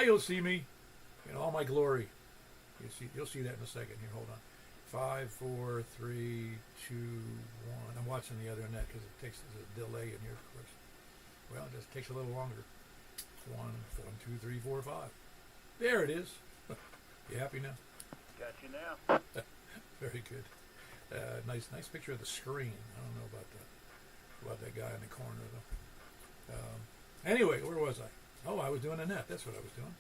you'll see me in all my glory. You'll see that in a second. Here, hold on. 5, 4, 3, 2, 1. I'm watching the other net because it takes a delay in here, of course. Well, it just takes a little longer. 1, 2, 3, 4, 5. There it is. You happy now? Got you now. Very good. Nice picture of the screen. I don't know about that guy in the corner though. Anyway, where was I? Oh, I was doing a net. That's what I was doing.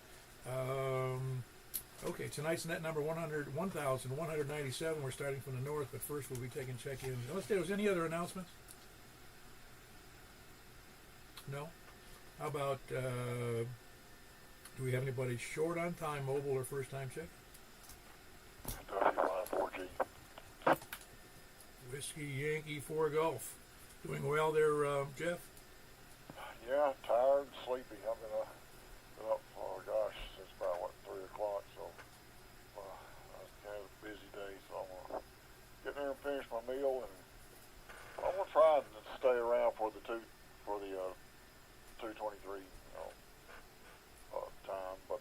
Okay, tonight's net number 1,197. We're starting from the north, but first we'll be taking check-ins. Unless there was any other announcements? No? How about, do we have anybody short on time, mobile, or first-time check? Whiskey Yankee 4 Golf. Doing well there, Jeff? Yeah, tired and sleepy. I've been up, oh gosh, since about, 3 o'clock, so I've had a busy day, so I'm going to get there and finish my meal, and I'm going to try and stay around for the 2:23, time, but,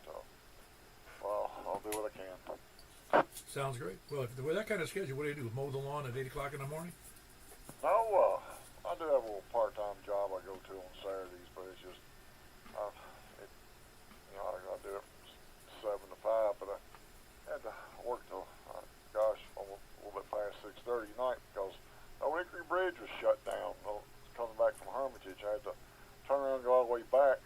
well, I'll do what I can. Sounds great. Well, with that kind of schedule, what do you do? Mow the lawn at 8 o'clock in the morning? No, I do have a little part-time job I go to on Saturdays, but it's just, I do it from 7 to 5, but I had to work till, almost a little bit past 6:30 tonight because Old Hickory Bridge was shut down. Coming back from Hermitage, I had to turn around and go all the way back,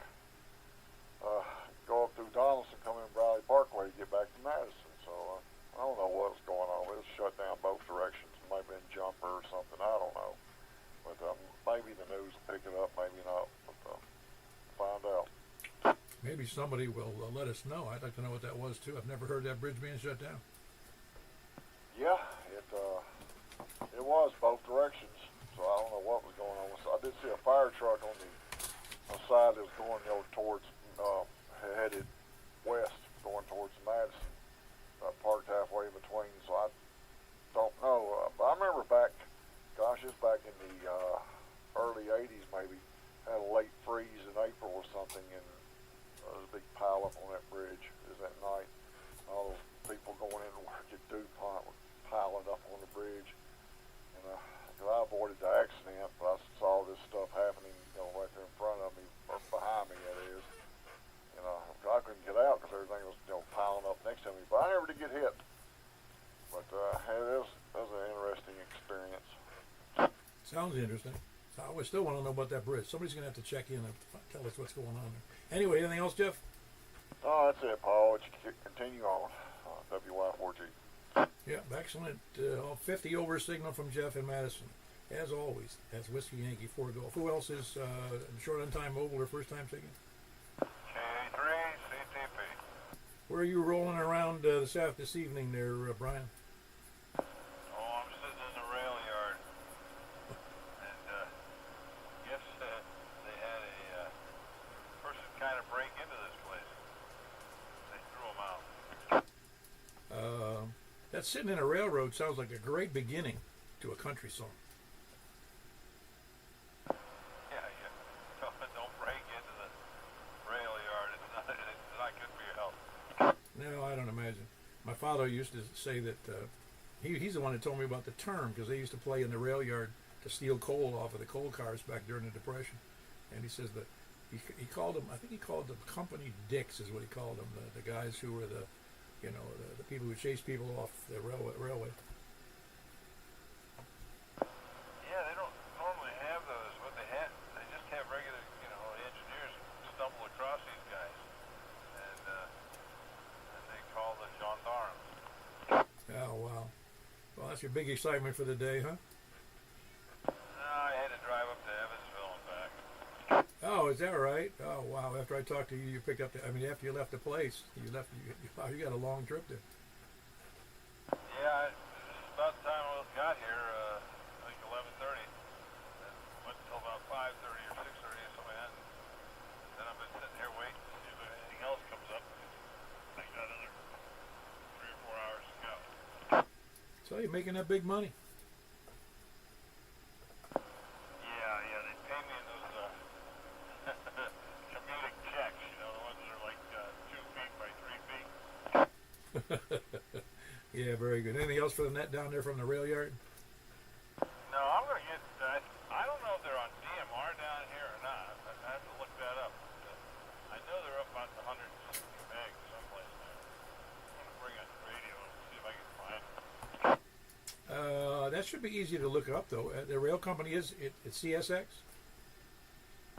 go up through Donaldson, come in Bradley Parkway to get back to Madison. So I don't know what was going on. It was shut down both directions. It might have been jumper or something. I don't know. But maybe the news will pick it up, maybe not. But find out. Maybe somebody will let us know. I'd like to know what that was, too. I've never heard that bridge being shut down. Yeah, it was both directions. So I don't know what was going on. So I did see a fire truck on the side that was going towards, headed west, going towards Madison. Parked halfway in between, so I don't know. But I remember it's back in the early 80s maybe, had a late freeze in April or something, and there was a big pile up on that bridge. It was that night. All those people going in to work at DuPont were piling up on the bridge. And I avoided the accident, but I saw this stuff happening, right there in front of me, or behind me, that is. I couldn't get out because everything was, piling up next to me. But I never did get hit. But it was an interesting experience. Sounds interesting. So I still want to know about that bridge. Somebody's going to have to check in and tell us what's going on there. Anyway, anything else, Jeff? Oh, that's it, Paul. Continue on. WY4G. Yeah, excellent. 50 over signal from Jeff in Madison. As always, that's Whiskey Yankee 4 Golf. Who else is short on time mobile or first time checking? K3CTP. Where are you rolling around this evening there, Brian? Oh, I'm sitting in the rail yard. And yes, they had a person kind of break into this place. They threw them out. That sitting in a railroad sounds like a great beginning to a country song. Don't break into the rail yard. It's not good for your health. No, I don't imagine. My father used to say that he's the one that told me about the term, because they used to play in the rail yard to steal coal off of the coal cars back during the Depression. And he says that he called them, I think he called them company dicks is what he called them, the guys who were the people who chase people off the railway. Yeah, they don't normally have those. What they just have regular, engineers stumble across these guys, and they call the gendarmes. Oh, wow. Well, that's your big excitement for the day, huh? I had to drive up to Evansville and back. Oh, is that right? Oh, wow. After I talked to you, you picked up after you left the place, you got a long trip there. Yeah, about the time I got here, I think 11:30, and went until about 5:30 or 6:30 or something like that. Then I've been sitting here waiting to see if anything else comes up. I got another 3 or 4 hours to go. So you're making that big money. Yeah, they pay me in those commuting checks, the ones that are like $2, $5, Yeah, very good. Anything else for the net down there from the rail yard? No, I'm going to get, I don't know if they're on DMR down here or not. I have to look that up. I know they're up on the 160 meg someplace there. I'm going to bring a radio and see if I can find it. That should be easy to look up, though. The rail company it's CSX?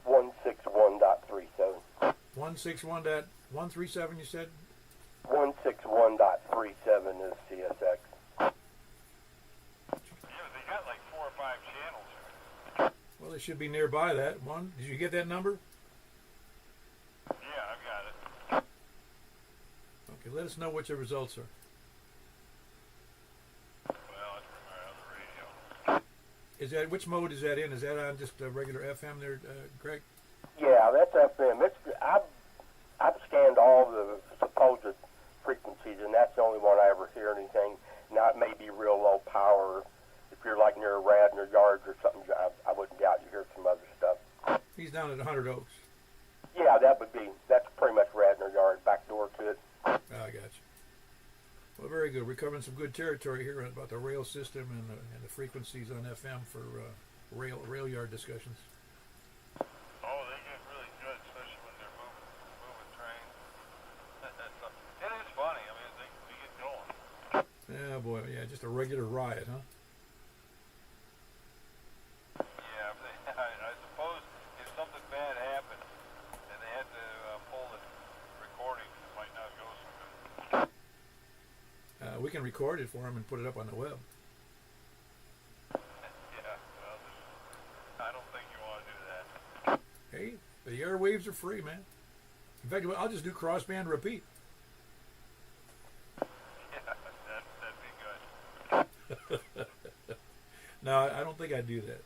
161.37. 161.137, you said? 161.37 is CSX. Yeah, they got like 4 or 5 channels here. Well, it should be nearby that one. Did you get that number? Yeah, I've got it. Okay, let us know what your results are. Well, it's from our other radio. Is that which mode is that in? Is that on just a regular FM there, Greg? Yeah, that's FM. I've scanned all the supposed frequencies, and that's the only one I ever hear anything. Now, it may be real low power. If you're like near Radnor Yards or something, I wouldn't doubt you hear some other stuff. He's down at 100 Oaks. Yeah, that's pretty much Radnor Yard, back door to it. I got you. Well, very good. We're covering some good territory here about the rail system and the frequencies on FM for rail yard discussions. Oh, they get really good, especially when they're moving trains. It is funny. I mean, they get going. Yeah, boy. Yeah, just a regular riot, huh? Yeah, I suppose if something bad happened and they had to pull the recording, it might not go so good. We can record it for him and put it up on the web. Yeah, well, I don't think you want to do that. Hey, the airwaves are free, man. In fact, I'll just do crossband repeat. Yeah, that'd be good. No, I don't think I'd do that.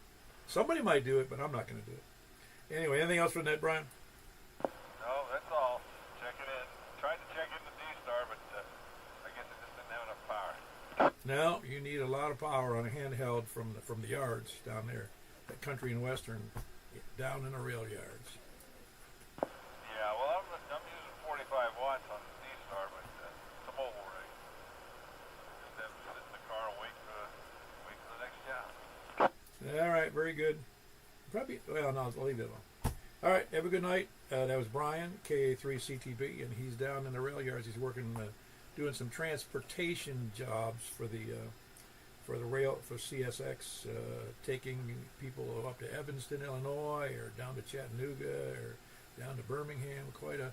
Somebody might do it, but I'm not going to do it. Anyway, anything else for that, Brian? No, that's all. Check it in. Tried to check into D-Star, but I guess it just didn't have enough power. No, you need a lot of power on a handheld from the yards down there, at Country and Western, down in the rail yards. Yeah, well, I'm using 45 watts on the D-Star, but it's a mobile rig. Just have to sit in the car and wait for the next job. All right, very good. Well, no, I'll leave that alone. All right, have a good night. That was Brian, KA3CTB, and he's down in the rail yards. He's working, doing some transportation jobs for the rail, for CSX, taking people up to Evanston, Illinois, or down to Chattanooga, or down to Birmingham. Quite a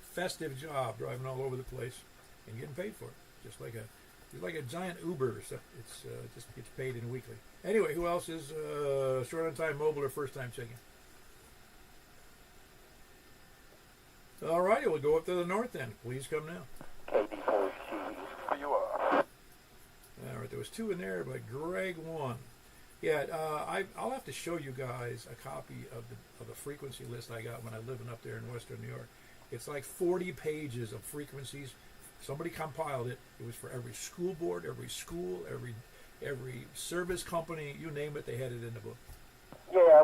festive job, driving all over the place and getting paid for it, just like a giant Uber, except it's just gets paid in weekly. Anyway, who else is short on time mobile or first time checking? All righty, we'll go up to the north end. Please come now. KD4C. Where you are? All right, there was 2 in there, but Greg won. Yeah, I'll have to show you guys a copy of the frequency list I got when I lived up there in Western New York. It's like 40 pages of frequencies. Somebody compiled it. It was for every school board, every school, every service company, you name it, they had it in the book. Yeah,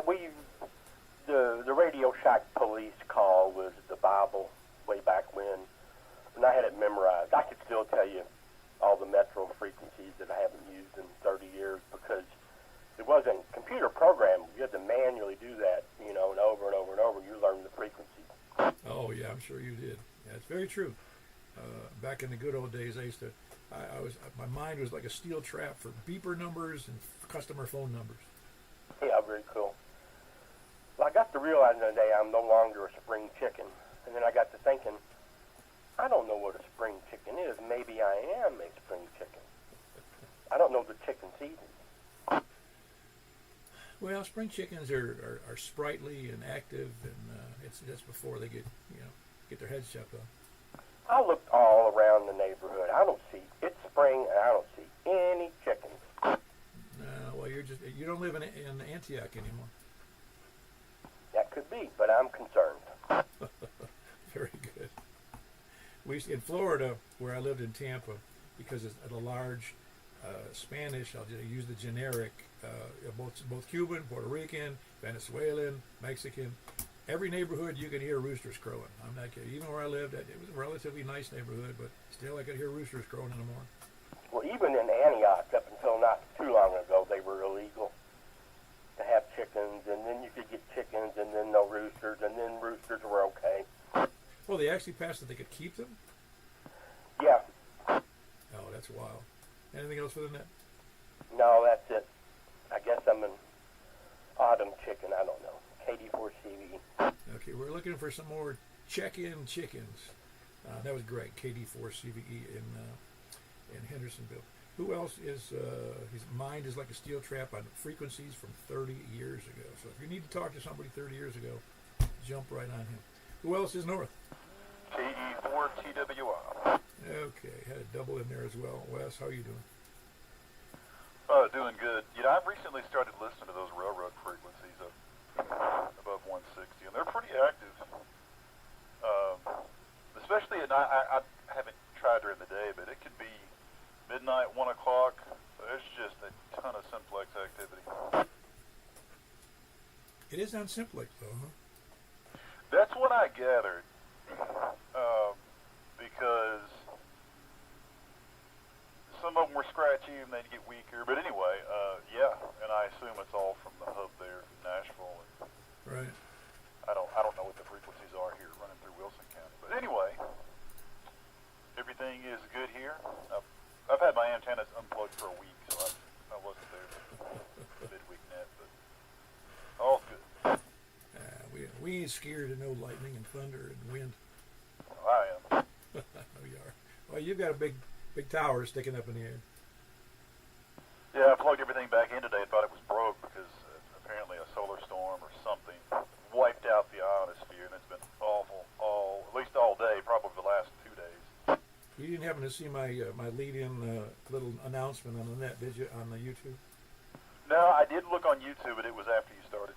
the Radio Shack police call was the Bible way back when, and I had it memorized. I could still tell you all the metro frequencies that I haven't used in 30 years because it wasn't computer programmed. You had to manually do that, and over and over and over. You learn the frequencies. Oh yeah, I'm sure you did. Yeah, it's very true. Back in the good old days, I used to. My mind was like a steel trap for beeper numbers and customer phone numbers. Yeah, very cool. Well, I got to realizing today I'm no longer a spring chicken, and then I got to thinking, I don't know what a spring chicken is. Maybe I am a spring chicken. I don't know the chicken season. Well, spring chickens are sprightly and active, and that's before they get their heads chopped off. I looked all around the neighborhood. I don't see, it's spring, and I don't see any chickens. Well, you don't live in Antioch anymore. That could be, but I'm concerned. Very good. In Florida, where I lived in Tampa, because it's a large Spanish, I'll just use the generic, both Cuban, Puerto Rican, Venezuelan, Mexican, every neighborhood you could hear roosters crowing. I'm not kidding. Even where I lived, it was a relatively nice neighborhood, but still I could hear roosters crowing in the morning. Well, even in Antioch, up until not too long ago, they were illegal to have chickens, and then you could get chickens, and then no roosters, and then roosters were okay. Well, they actually passed that they could keep them? Yeah. Oh, that's wild. Anything else for the net? No, that's it. I guess I'm an autumn chicken. I don't know. KD4CV. Okay, we're looking for some more check-in chickens. That was great. KD4CVE in Hendersonville. Who else is, his mind is like a steel trap on frequencies from 30 years ago. So if you need to talk to somebody 30 years ago, jump right on him. Who else is north? KE4TWI. Okay, had a double in there as well. Wes, how are you doing? Doing good. You know, I've recently started listening to those railroad frequencies above 160, and they're pretty active. Especially at night. I haven't tried during the day, but it could be midnight, 1 o'clock. There's just a ton of simplex activity. It is on Simplex, though, huh? That's what I gathered. Because some of them were scratchy and they'd get weaker. But anyway, yeah, and I assume it's all from the hub there in Nashville. And Right. I don't know what the frequencies are here running through Wilson County. But anyway, everything is good here. I've had my antennas unplugged for a week, so I wasn't there for the midweek net, but all good. We ain't scared of no lightning and thunder and wind. I am. We are. Well, you've got a big tower sticking up in the air. Yeah, I plugged everything back in today and thought it was broke because apparently a solar storm or something wiped out the ionosphere, and it's been awful at least all day, probably the last 2 days. You didn't happen to see my lead-in little announcement on the net, did you, on the YouTube? No, I did look on YouTube, but it was after you started.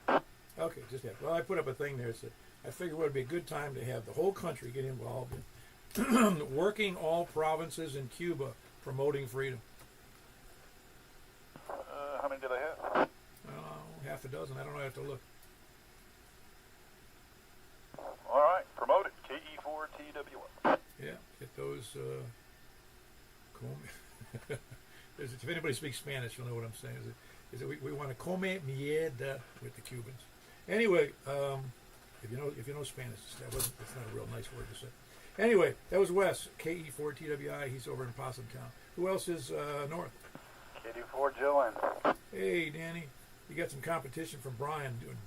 Okay, just that. Well, I put up a thing there. So I figured it would be a good time to have the whole country get involved in working all provinces in Cuba promoting freedom. How many do they have? Half a dozen. I don't know. I have to look. All right, promote it. KE4TWI. Yeah, get those. If anybody speaks Spanish, you'll know what I'm saying. Is it we want to come mierda with the Cubans. Anyway, if you know Spanish, it's not a real nice word to say. Anyway, that was Wes, KE4TWI. He's over in Possum Town. Who else is north? KD4 Joanne. Hey, Danny. You got some competition from Brian doing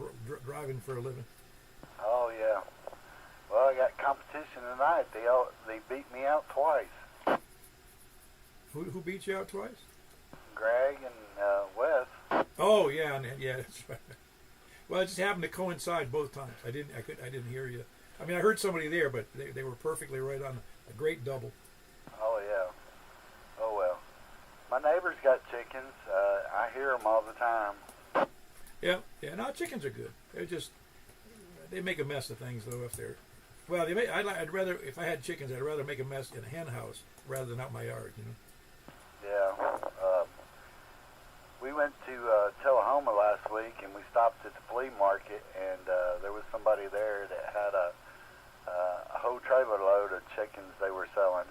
driving for a living. Oh yeah. Well, I got competition tonight. They beat me out twice. Who beat you out twice? Greg and Wes. Oh yeah, that's right. Well, it just happened to coincide both times. I didn't hear you. I mean, I heard somebody there, but they were perfectly right on a great double. Oh yeah. Oh well. My neighbor's got chickens. I hear them all the time. Yeah. No, chickens are good. They make a mess of things though. If they're well, I'd rather if I had chickens, I'd rather make a mess in a hen house rather than out my yard. You know. Yeah. We went to Tullahoma last week, and we stopped at the flea market, and there was somebody there that had a whole trailer load of chickens they were selling.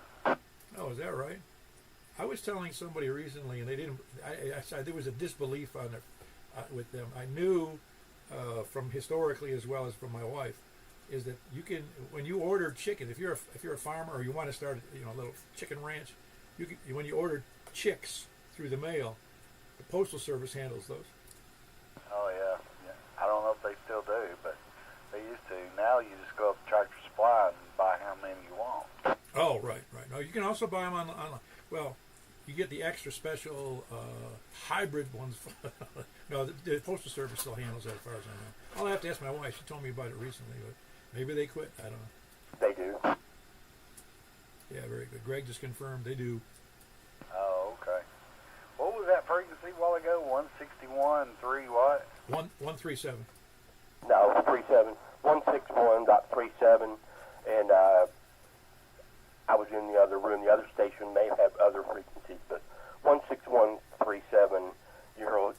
Oh, is that right? I was telling somebody recently, and they didn't. There was a disbelief on it with them. I knew from historically as well as from my wife, is that you can when you order chicken, if you're a farmer or you want to start a little chicken ranch, when you order chicks through the mail, the Postal Service handles those. Oh yeah. I don't know if they still do, but they used to. Now you just go up to Tractor Supply and buy how many you want. Oh, right. No, you can also buy them online. Well, you get the extra special hybrid ones. No, the Postal Service still handles that as far as I know. I'll have to ask my wife. She told me about it recently, but maybe they quit. I don't know. They do. Yeah, very good. Greg just confirmed they do. Oh, okay. What was that frequency a while ago? 161.3 what? 137. No, 37. 161.37, and I was in the other room. The other station may have other frequencies, but 161.37, you will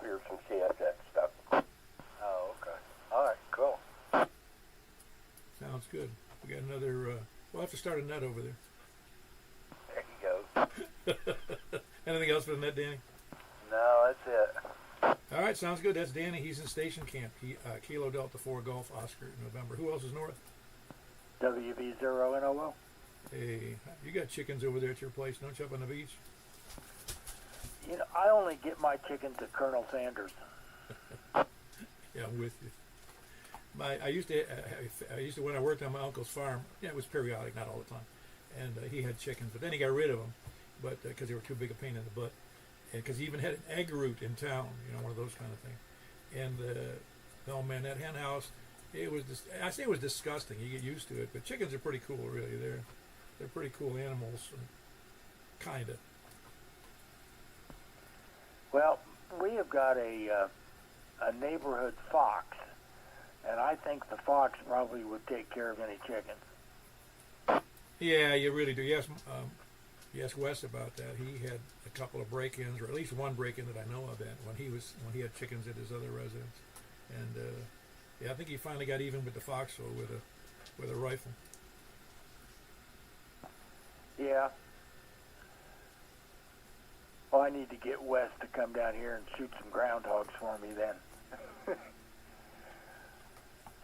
hear some CSX stuff. Oh, okay. All right, cool. good. We got another. We'll have to start a net over there. There you go. Anything else for the net, Danny? No, that's it. All right, sounds good. That's Danny. He's in station camp. Kilo Delta 4 Golf Oscar in November. Who else is north? WV0NOO. Hey, you got chickens over there at your place, don't you, up on the beach? You know, I only get my chickens at Colonel Sanders. Yeah, I'm with you. I used to when I worked on my uncle's farm. Yeah, it was periodic, not all the time. And he had chickens, but then he got rid of them, but because they were too big a pain in the butt. And because he even had an egg root in town, one of those kind of things. And oh man, that hen house, it was I say it was disgusting. You get used to it, but chickens are pretty cool, really. They're pretty cool animals, kinda. Well, we have got a neighborhood fox, and I think the fox probably would take care of any chickens. Yeah, you really do. Yes, yes, Wes about that. He had a couple of break-ins, or at least one break-in that I know of, when he had chickens at his other residence, and yeah, I think he finally got even with the foxhole with a rifle. Yeah. Well, I need to get Wes to come down here and shoot some groundhogs for me then.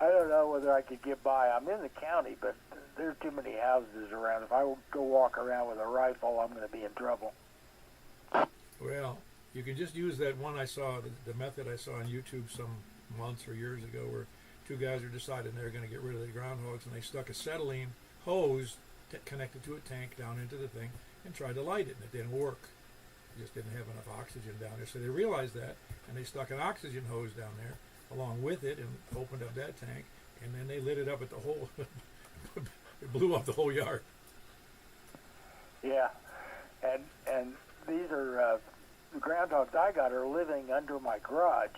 I don't know whether I could get by. I'm in the county, but there are too many houses around. If I go walk around with a rifle, I'm going to be in trouble. Well, you can just use that one I saw, the method I saw on YouTube some months or years ago, where two guys are deciding they're going to get rid of the groundhogs, and they stuck a acetylene hose connected to a tank down into the thing and tried to light it, and it didn't work. It just didn't have enough oxygen down there. So they realized that, and they stuck an oxygen hose down there along with it and opened up that tank, and then they lit it up at the whole, it blew up the whole yard. Yeah, and these are, the groundhogs I got are living under my garage.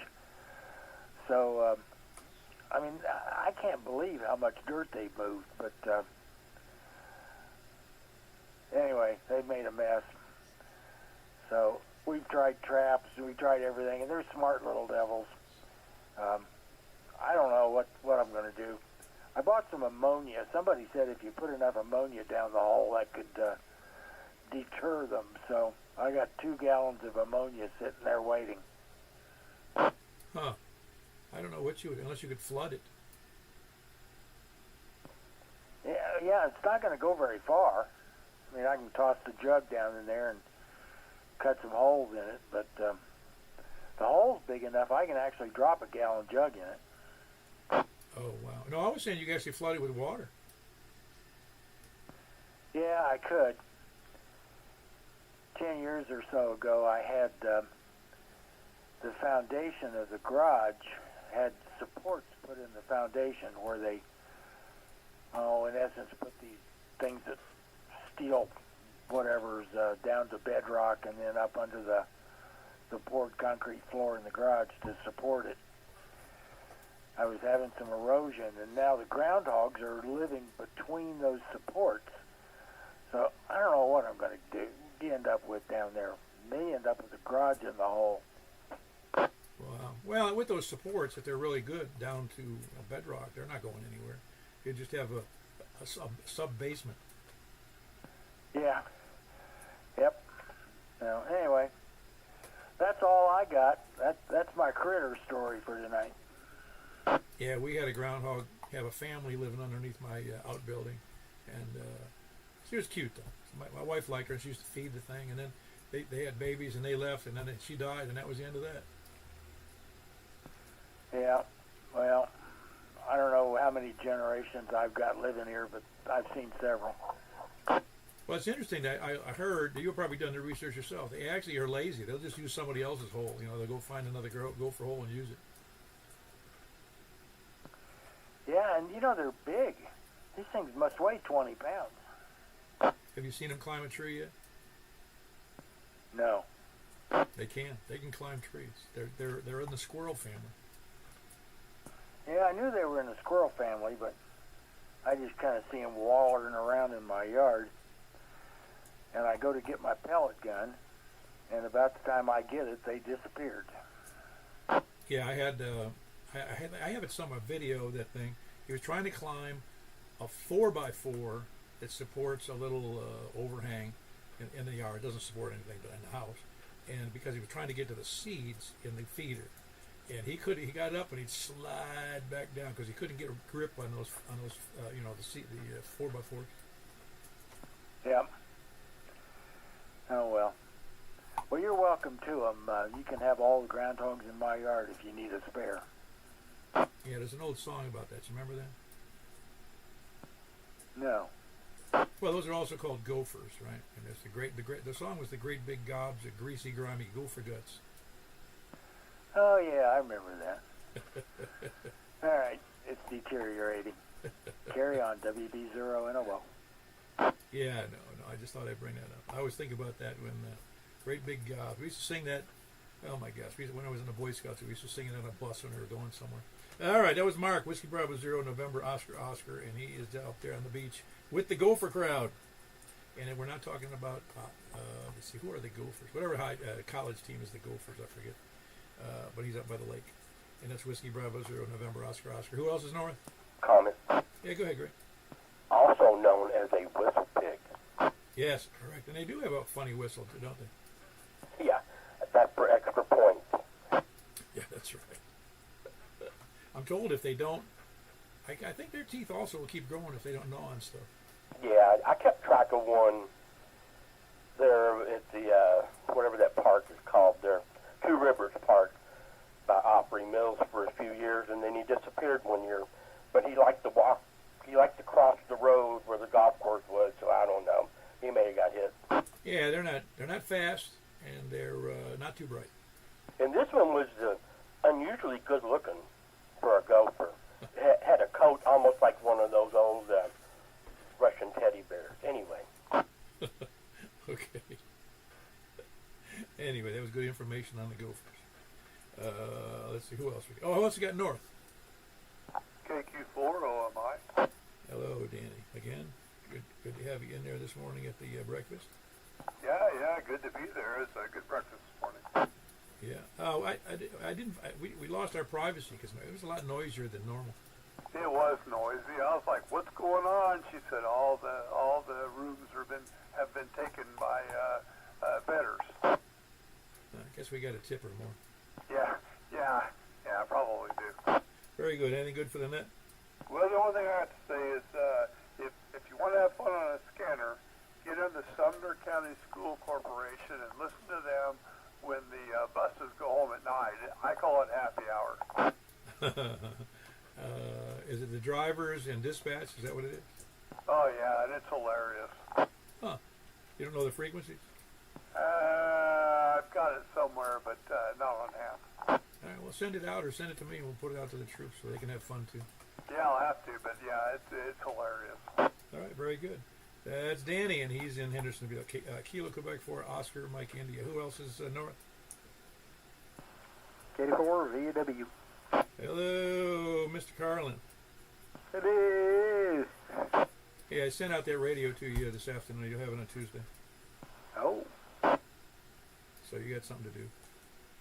So, I mean, I can't believe how much dirt they moved, but anyway, they made a mess. So we've tried traps, we tried everything, and they're smart little devils. I don't know what I'm going to do. I bought some ammonia. Somebody said if you put enough ammonia down the hole, that could deter them. So I got 2 gallons of ammonia sitting there waiting. Huh. I don't know unless you could flood it. Yeah, it's not going to go very far. I mean, I can toss the jug down in there and cut some holes in it, but the hole's big enough I can actually drop a gallon jug in it. Oh, wow. No, I was saying you could actually flood it with water. Yeah, I could. 10 years or so ago, I had the foundation of the garage had supports put in the foundation where they, in essence, put these things that steel whatever's down to bedrock and then up under the poured concrete floor in the garage to support it. I was having some erosion, and now the groundhogs are living between those supports. So I don't know what I'm going to do. End up with down there. May end up with a garage in the hole. Wow. Well, with those supports, if they're really good down to a bedrock, they're not going anywhere. You just have a sub basement. Yeah. Yep. Well, anyway, that's all I got. That's my critter story for tonight. Yeah, we had a groundhog have a family living underneath my outbuilding, and she was cute though. My wife liked her, and she used to feed the thing, and then they had babies, and they left, and then she died, and that was the end of that. Yeah, well, I don't know how many generations I've got living here, but I've seen several. Well, it's interesting that I heard that you've probably done the research yourself. They actually are lazy. They'll just use somebody else's hole. They'll go find another gopher hole and use it. Yeah, and they're big. These things must weigh 20 pounds. Have you seen them climb a tree yet? No. They can. They can climb trees. They're in the squirrel family. Yeah, I knew they were in the squirrel family, but I just kind of see them wandering around in my yard. And I go to get my pellet gun, and about the time I get it, they disappeared. Yeah, I have it some video of that thing. He was trying to climb a 4x4 that supports a little overhang in the yard. It doesn't support anything but in the house. And because he was trying to get to the seeds in the feeder, and he got up and he'd slide back down because he couldn't get a grip on those the 4x4s. Yeah. Oh, well. Well, you're welcome to them. You can have all the groundhogs in my yard if you need a spare. Yeah, there's an old song about that. You remember that? No. Well, those are also called gophers, right? And there's the song was the great big gobs of greasy, grimy gopher guts. Oh, yeah, I remember that. All right, it's deteriorating. Carry on, WB0NOO. Yeah, no, I just thought I'd bring that up. I always think about that when great big gobs. We used to sing that. Oh my gosh! When I was in the Boy Scouts, we used to sing it on a bus when we were going somewhere. All right, that was Mark, Whiskey Bravo 0, November, Oscar, and he is out there on the beach with the gopher crowd. And we're not talking about, let's see, who are the Gophers? Whatever college team is the Gophers, I forget. But he's up by the lake. And that's Whiskey Bravo 0, November, Oscar. Who else is north? Comment. Yeah, go ahead, Greg. Also known as a whistle pig. Yes, correct. And they do have a funny whistle, too, don't they? Yeah, that's for extra points. Yeah, that's right. I'm told if they don't, I think their teeth also will keep growing if they don't gnaw on stuff. Yeah, I kept track of one there at the, whatever that park is called there, Two Rivers Park by Opry Mills for a few years, and then he disappeared one year. But he liked to walk, he liked to cross the road where the golf course was, so I don't know. He may have got hit. Yeah, they're not fast, and they're not too bright. And this one was unusually good looking for a gopher. It had a coat almost like one of those old Russian teddy bears. Anyway. Okay. Anyway, that was good information on the gophers. Let's see, who else who else we got north? KQ4 OMI. Hello, Danny. Again, good to have you in there this morning at the breakfast. Yeah, good to be there. It's a good breakfast this morning. Yeah. Oh, we lost our privacy because it was a lot noisier than normal. It was noisy. I was like, "What's going on?" She said, "All the rooms have been taken by betters." I guess we got to tip her more. Yeah, I probably do. Very good. Anything good for the net? Well, the only thing I have to say is, if you want to have fun on a scanner, get in the Sumner County School Corporation and listen to them when the buses go home at night. I call it happy hour. Is it the drivers and dispatch? Is that what it is? Oh, yeah, and it's hilarious. Huh. You don't know the frequencies? I've got it somewhere, but not on hand. All right, well, send it out or send it to me and we'll put it out to the troops so they can have fun too. Yeah, I'll have to, but yeah, it's hilarious. All right, very good. That's Danny, and he's in Hendersonville. Kilo, Quebec 4, Oscar, Mike, India. Who else is north? K4 VW. Hello, Mr. Carlin. It is. Hey, I sent out that radio to you this afternoon. You'll have it on Tuesday. Oh. So you got something to do,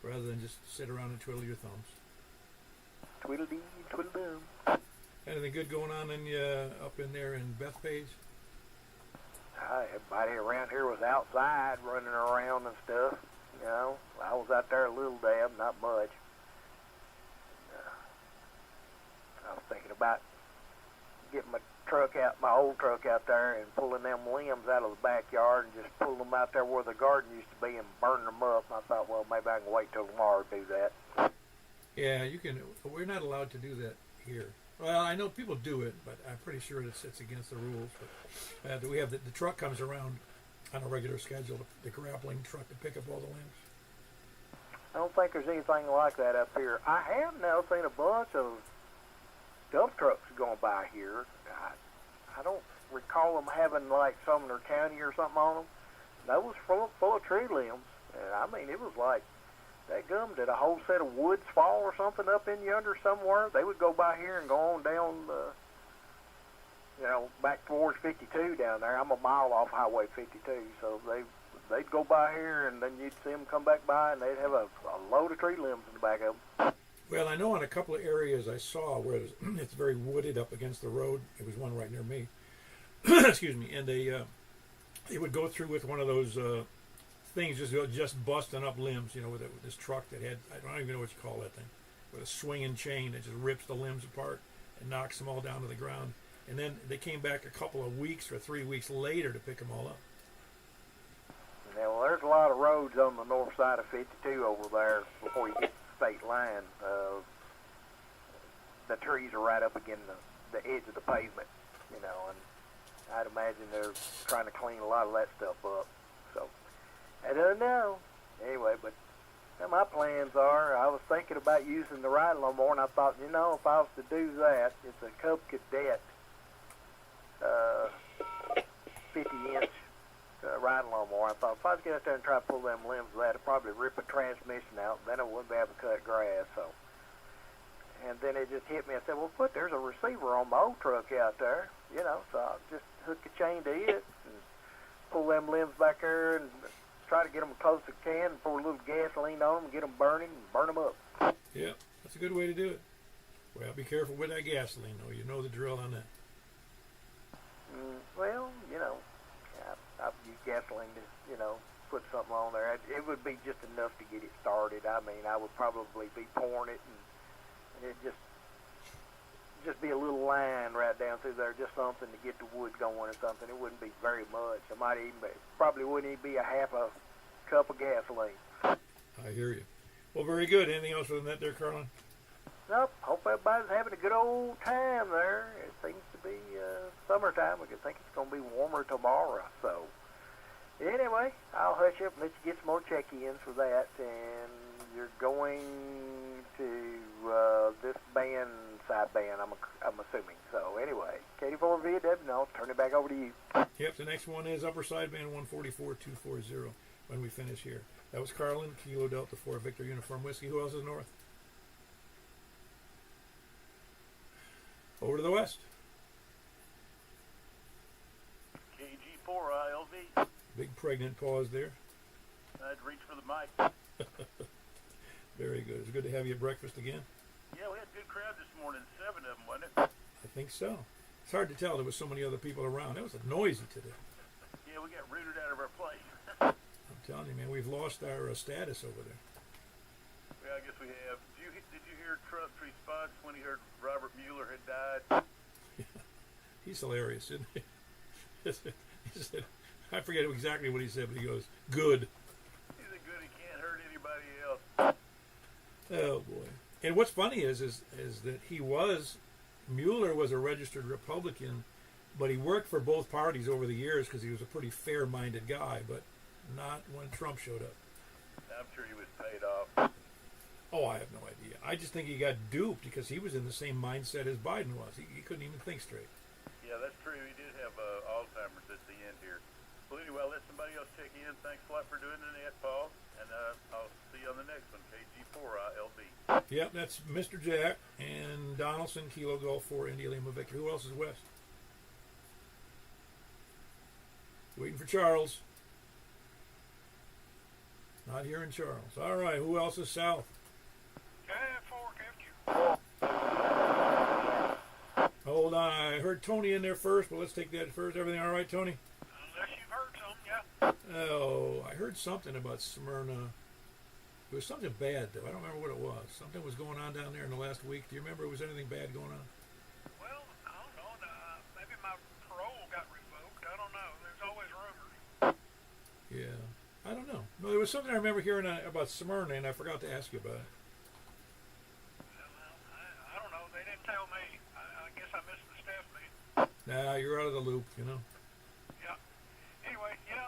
rather than just sit around and twiddle your thumbs. Twiddle-dee, twiddle-doo. Anything good going on up in there in Bethpage? Everybody around here was outside running around and stuff. You know, I was out there a little dab, not much. I was thinking about getting my old truck out there and pulling them limbs out of the backyard and just pulling them out there where the garden used to be and burning them up. And I thought, well, maybe I can wait till tomorrow to do that. Yeah, you can. We're not allowed to do that here. Well, I know people do it, but I'm pretty sure it's against the rules. But we have the truck comes around on a regular schedule, the grappling truck to pick up all the limbs. I don't think there's anything like that up here. I have now seen a bunch of dump trucks going by here. I don't recall them having like Sumner County or something on them. That was full of tree limbs. And I mean, it was like, that gum, did a whole set of woods fall or something up in yonder somewhere? They would go by here and go on down, back towards 52 down there. I'm a mile off Highway 52, so they'd go by here and then you'd see them come back by and they'd have a load of tree limbs in the back of them. Well, I know in a couple of areas I saw where it's very wooded up against the road. It was one right near me. Excuse me. And they would go through with one of those things, just busting up limbs. You know, with this truck that had, I don't even know what you call that thing, with a swinging chain that just rips the limbs apart and knocks them all down to the ground. And then they came back a couple of weeks or 3 weeks later to pick them all up. Yeah, well, there's a lot of roads on the north side of 52 over there before you get to the state line. The trees are right up against the edge of the pavement, you know, and I'd imagine they're trying to clean a lot of that stuff up. So, I don't know. Anyway, but my plans are, I was thinking about using the riding lawnmower, and I thought, you know, if I was to do that, it's a Cub Cadet 50-inch riding lawnmower. I thought if I was get out there and try to pull them limbs of that, I'd probably rip a transmission out, then I wouldn't be able to cut grass. So, and then it just hit me. I said, well, there's a receiver on my old truck out there, you know, so I'll just hook a chain to it and pull them limbs back there and try to get them as close as I can, pour a little gasoline on them, get them burning, and burn them up. Yeah, that's a good way to do it. Well, be careful with that gasoline, though. You know the drill on that. Well, you know, I've used gasoline to, you know, put something on there. It would be just enough to get it started. I mean, I would probably be pouring it, and it just be a little line right down through there, just something to get the wood going or something. It wouldn't be very much. It might even be, probably wouldn't even be a half a cup of gasoline. I hear you. Well, very good. Anything else other than that there, Carlin? Nope. Hope everybody's having a good old time there. It seems to be summertime. We could think it's going to be warmer tomorrow. So, anyway, I'll hush up and let you get some more check-ins for that. And you're going to this band, side band, I'm assuming. So, anyway, Katie4VW, and I'll turn it back over to you. Yep, the next one is upper sideband 144240 when we finish here. That was Carlin, Kilo Delta 4 Victor Uniform Whiskey. Who else is north? Over to the west. KG4ILV. Big pregnant pause there. I'd reach for the mic. Very good. It's good to have you at breakfast again. Yeah, we had a good crowd this morning. 7 of them, wasn't it? I think so. It's hard to tell. There was so many other people around. It was noisy today. Yeah, we got rooted out of our place. I'm telling you, man, we've lost our status over there. Well, I guess we have. Did you hear Tree Spots when he heard Robert Mueller had died? He's hilarious, isn't he? He said, I forget exactly what he said, but he goes, good. He said, good, he can't hurt anybody else. Oh, boy. And what's funny is that Mueller was a registered Republican, but he worked for both parties over the years because he was a pretty fair-minded guy, but not when Trump showed up. I'm sure he was paid off. Oh, I have no idea. I just think he got duped because he was in the same mindset as Biden was. He couldn't even think straight. Yeah, that's true. He did have Alzheimer's at the end here. Well, anyway, I'll let somebody else check in. Thanks a lot for doing it, Paul. And I'll see you on the next one, KG4LV. Yep, that's Mr. Jack and Donaldson, Kilo Golf 4, India Lima Victor. Who else is west? Waiting for Charles. Not here in Charles. All right, who else is south? Hold on, I heard Tony in there first, but let's take that first. Everything all right, Tony? Unless you've heard something, yeah. Oh, I heard something about Smyrna. It was something bad, though. I don't remember what it was. Something was going on down there in the last week. Do you remember was anything bad going on? Well, I don't know. Maybe my parole got revoked. I don't know. There's always rumors. Yeah, I don't know. No, there was something I remember hearing about Smyrna, and I forgot to ask you about it. Well, I don't know. They didn't tell me. I guess I missed the staff meeting. Nah, you're out of the loop, you know. Yeah. Anyway, yeah,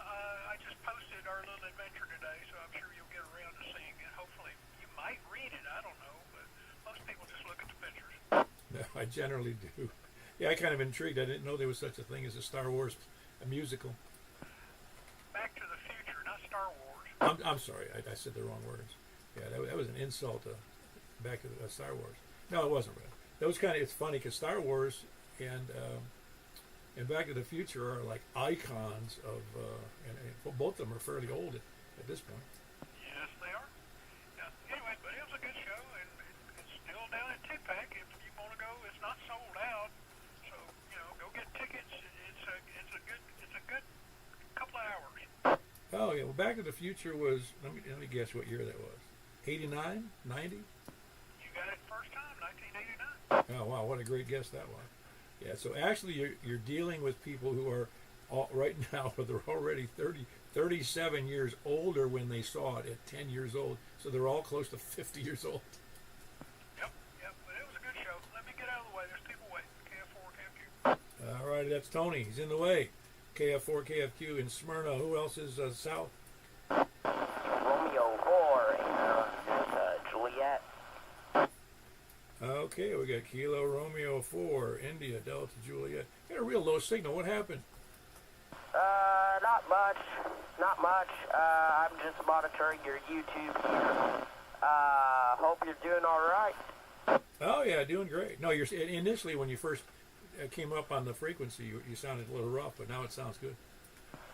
I just posted our little adventure today, so I'm sure you'll get around to seeing it. Hopefully, you might read it. I don't know, but most people just look at the pictures. No, I generally do. Yeah, I kind of intrigued. I didn't know there was such a thing as a Star Wars musical. Back to the Future, not Star Wars. I'm sorry, I said the wrong words. Yeah, that was an insult to back to Star Wars. No, it wasn't really. That was kind of, it's funny because Star Wars and Back to the Future are like icons of, and both of them are fairly old at this point. Yes, they are. Yeah. Anyway, but it was a good show, and it's Well, Back to the Future was, let me guess what year that was. 89? 90? You got it first time, 1989. Oh, wow, what a great guess that was. Yeah, so actually you're dealing with people who are right now, they're already 37 years older when they saw it at 10 years old. So they're all close to 50 years old. Yep, but it was a good show. Let me get out of the way. There's people waiting. KF4, KFQ. All right, that's Tony. He's in the way. KF4, KFQ in Smyrna. Who else is south? Romeo 4 and Juliet. Okay, we got Kilo Romeo 4, India, Delta Juliet. Got a real low signal. What happened? Not much. I'm just monitoring your YouTube here. Hope you're doing all right. Oh, yeah, doing great. No, you're initially when you first came up on the frequency, you sounded a little rough, but now it sounds good.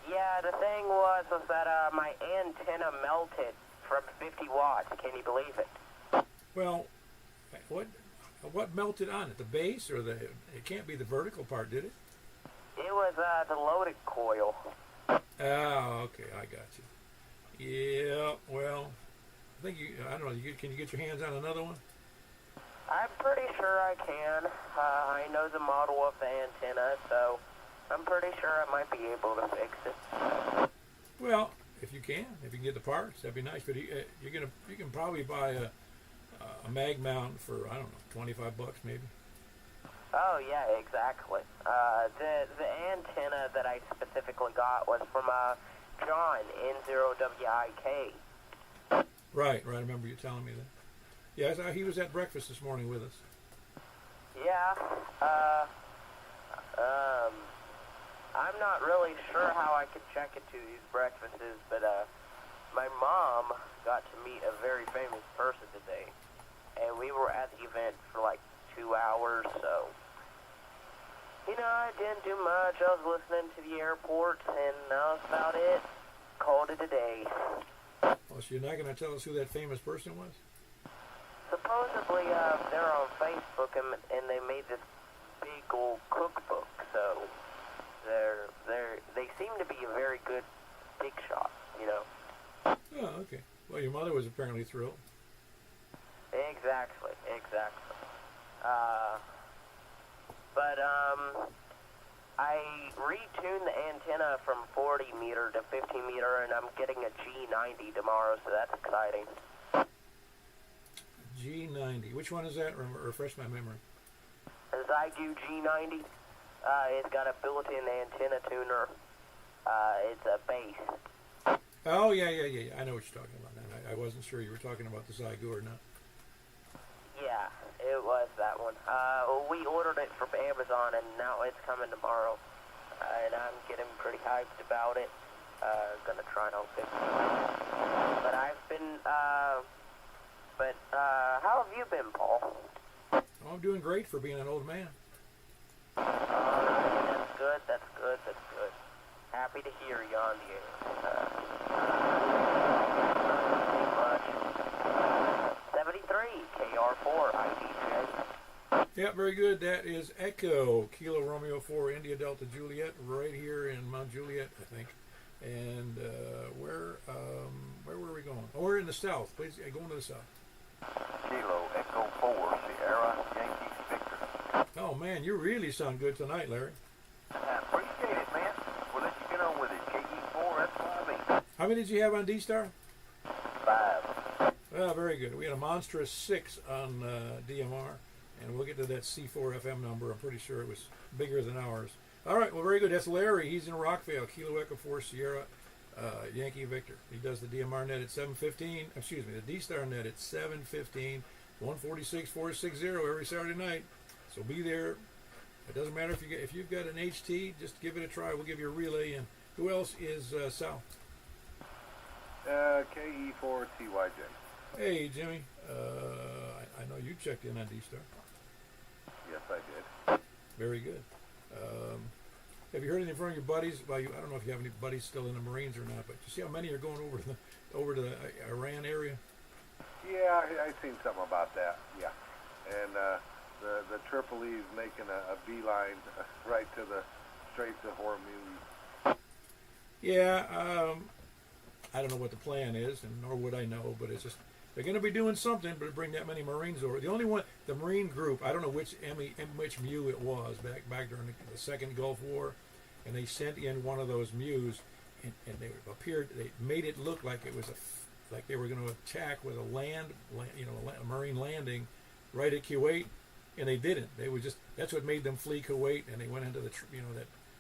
Yeah, the thing was that my antenna melted from 50 watts. Can you believe it? Well, what melted on it? The base or it can't be the vertical part, did it? It was the loaded coil. Oh, okay, I got you. Yeah, well, I think I don't know, can you get your hands on another one? I'm pretty sure I can. I know the model of the antenna, so I'm pretty sure I might be able to fix it. Well, if you can get the parts, that'd be nice. But you can probably buy a mag mount for, I don't know, $25 maybe. Oh yeah, exactly. The antenna that I specifically got was from John N0WIK. Right. I remember you telling me that. Yeah, he was at breakfast this morning with us. Yeah. I'm not really sure how I could check into these breakfasts, but my mom got to meet a very famous person today, and we were at the event for like 2 hours, so I didn't do much. I was listening to the airport, and that was about it. Called it a day. Well, so you're not going to tell us who that famous person was? Supposedly, they're on Facebook, and they made this big old cookbook, so they seem to be a very good big shot, Oh, okay. Well, your mother was apparently thrilled. Exactly. But I retuned the antenna from 40 meter to 50 meter, and I'm getting a G90 tomorrow, so that's exciting. G90. Which one is that? Refresh my memory. The Zygu G90. It's got a built-in antenna tuner. It's a base. Oh, yeah. I know what you're talking about now. I wasn't sure you were talking about the Zygu or not. Yeah, it was that one. We ordered it from Amazon, and now it's coming tomorrow. And I'm getting pretty hyped about it. Gonna try and fix it. But I've been, how have you been, Paul? Oh, I'm doing great for being an old man. That's good. Happy to hear you on the air. 73, KR4, IDJ. Yeah, very good. That is Echo, Kilo Romeo 4, India Delta Juliet, right here in Mount Juliet, I think. And where were we going? Oh, we're in the south. Please, going to the south. Kilo Echo 4, Sierra Yankee Victor. Oh, man, you really sound good tonight, Larry. I appreciate it, man. We'll let you get on with it. KE4, that's what I mean. How many did you have on D-Star? 5. Well, very good. We had a monstrous 6 on DMR, and we'll get to that C4 FM number. I'm pretty sure it was bigger than ours. All right, well, very good. That's Larry. He's in Rockville, Kilo Echo 4 Sierra Yankee Victor. He does the DMR net at 7:15. Excuse me, the D-Star net at 7:15, 146.460 every Saturday night. So be there. It doesn't matter if you've got an HT, just give it a try. We'll give you a relay. And who else is south? KE4TYJ. Hey, Jimmy. I know you checked in on D-Star. Yes, I did. Very good. Have you heard anything from your buddies? Well, I don't know if you have any buddies still in the Marines or not, but you see how many are going over to the Iran area? Yeah, I've seen something about that. Yeah, and the Tripoli's making a beeline right to the Straits of Hormuz. Yeah, I don't know what the plan is, and nor would I know, but it's just they're going to be doing something, but to bring that many Marines over. The only one, the Marine group, I don't know which MEU it was back during the Second Gulf War, and they sent in one of those MEUs, and they made it look like it was like they were going to attack with a Marine landing right at Kuwait, and they didn't. They were that's what made them flee Kuwait, and they went into that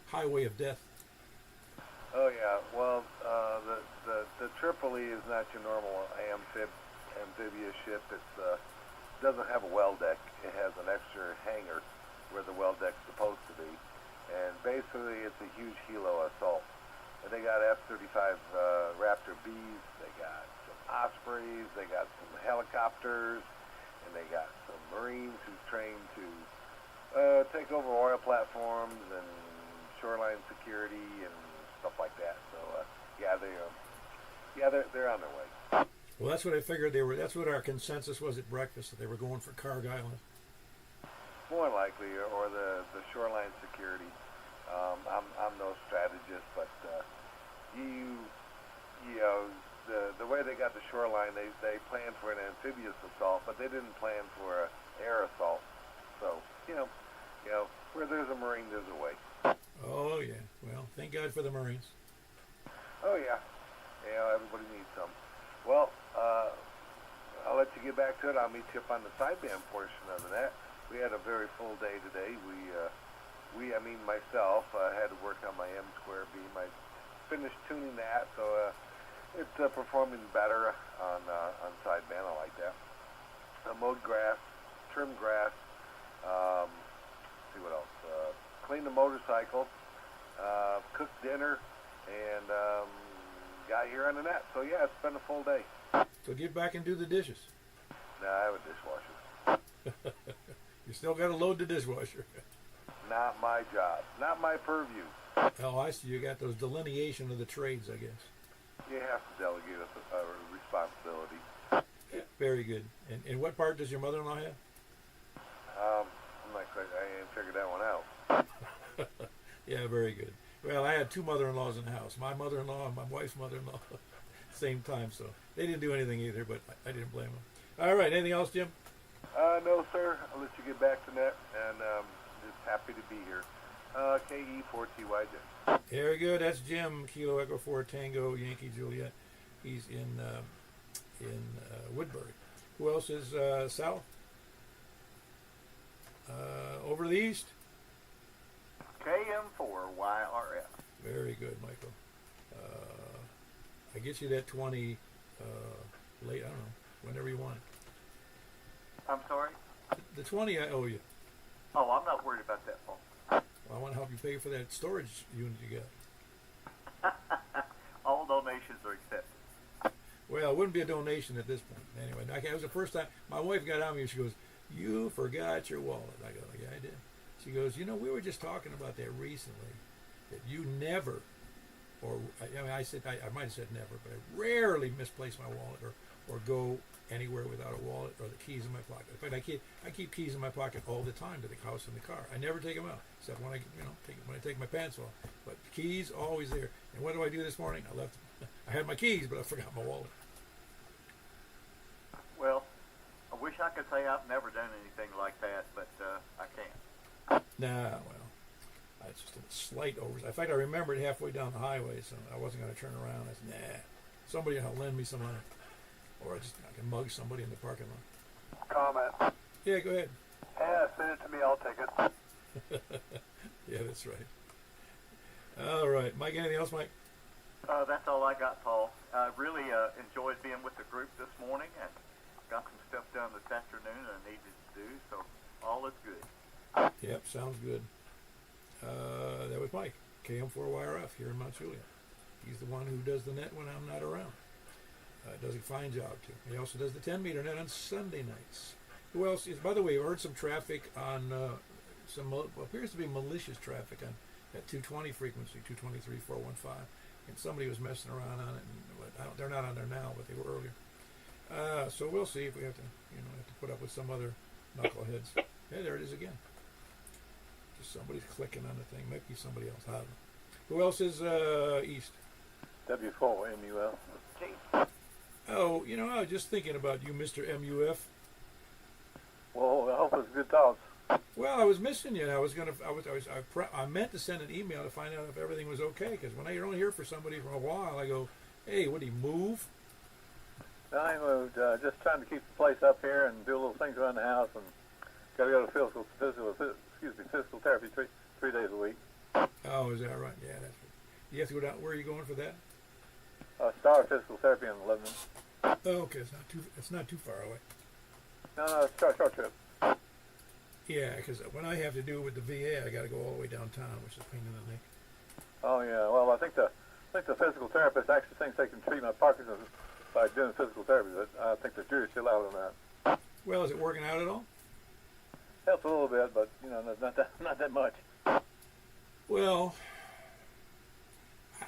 highway of death. Oh yeah, well, the Tripoli is not your normal amphibious ship. It doesn't have a well deck. It has an extra hangar where the well deck's supposed to be, and basically it's a huge helo assault. And they got F-35 Raptor Bs. They got some Ospreys. They got some helicopters, and they got some Marines who's trained to take over oil platforms and shoreline security and stuff like that. So they're on their way. Well, that's what I figured they were. That's what our consensus was at breakfast, that they were going for Karg Island. More likely, or the shoreline security. I'm no strategist, but the way they got the shoreline, they planned for an amphibious assault, but they didn't plan for an air assault. So where there's a Marine, there's a way. Oh yeah. Well, thank God for the Marines. Oh yeah. Everybody needs some. Well, I'll let you get back to it. I'll meet you up on the sideband portion of that. We had a very full day today. Myself, had to work on my M-square beam. I finished tuning that, so it's performing better on sideband. I like that. Mowed grass, trimmed grass. See what else? Cleaned the motorcycle, cooked dinner, and got here on the net. So yeah, it's been a full day. So get back and do the dishes. Nah, I have a dishwasher. You still got to load the dishwasher. Not my job. Not my purview. Oh, I see. You got those delineation of the trades, I guess. You have to delegate a responsibility. Yeah, very good. And what part does your mother-in-law have? I'm not quite, I ain't figured that one out. Yeah, very good. Well, I had two mother-in-laws in the house. My mother-in-law and my wife's mother-in-law at the same time, so they didn't do anything either, but I didn't blame them. All right, anything else, Jim? No, sir. I'll let you get back to that, and just happy to be here. KE4TYJ. Very good. That's Jim, Kilo Echo 4 Tango Yankee Juliet. He's in Woodbury. Who else is south? Over to the east? KM4YRF. Very good, Michael. I get you that 20 late, I don't know, whenever you want it. I'm sorry? The 20 I owe you. Oh, I'm not worried about that, Paul. Well, I want to help you pay for that storage unit you got. All donations are accepted. Well, it wouldn't be a donation at this point. Anyway, it was the first time my wife got on me and she goes, "You forgot your wallet." I go, "Yeah, I did." She goes, "We were just talking about that recently, that you never," I said, I might have said never, but I rarely misplace my wallet or go anywhere without a wallet or the keys in my pocket. In fact, I keep keys in my pocket all the time to the house and the car. I never take them out, except when I take my pants off. But keys always there. And what do I do this morning? I had my keys, but I forgot my wallet. Well, I wish I could say I've never done anything like that, but I can't. Nah, well, it's just a slight oversight. In fact, I remembered halfway down the highway, so I wasn't going to turn around. I said, nah, somebody will lend me some money. Or I can mug somebody in the parking lot. Comment. Yeah, go ahead. Yeah, send it to me. I'll take it. Yeah, that's right. All right. Mike, anything else, Mike? That's all I got, Paul. I really enjoyed being with the group this morning and got some stuff done this afternoon that I needed to do, so all is good. Yep, sounds good. That was Mike, KM4YRF here in Mount Juliet. He's the one who does the net when I'm not around. Does a fine job, too. He also does the 10-meter net on Sunday nights. Who else is, by the way, we heard some traffic on, appears to be malicious traffic on that 220 frequency, 223, 415. And somebody was messing around on it. And they're not on there now, but they were earlier. So we'll see if we have to put up with some other knuckleheads. Yeah, there it is again. Just somebody's clicking on the thing. Might be somebody else. I don't know. Who else is east? W4 MUL. Oh, you know, I was just thinking about you, Mr. MUF. Well, I hope it's good thoughts. Well, I was missing you. I meant to send an email to find out if everything was okay. Because when I don't hear from somebody for a while, I go, "Hey, what did he move?" I moved, just trying to keep the place up here and do little things around the house, and got to go to physical therapy three days a week. Oh, is that right? Yeah, that's right. You have to go down. Where are you going for that? Start physical therapy in Lebanon. Oh, okay, it's not too far away. No, it's a short trip. Yeah, because when I have to do it with the VA, I got to go all the way downtown, which is a pain in the neck. Oh yeah, well I think the physical therapist actually thinks they can treat my Parkinson's by doing physical therapy, but I think the jury's still out on that. Well, is it working out at all? Helps a little bit, but you know, not that much. Well,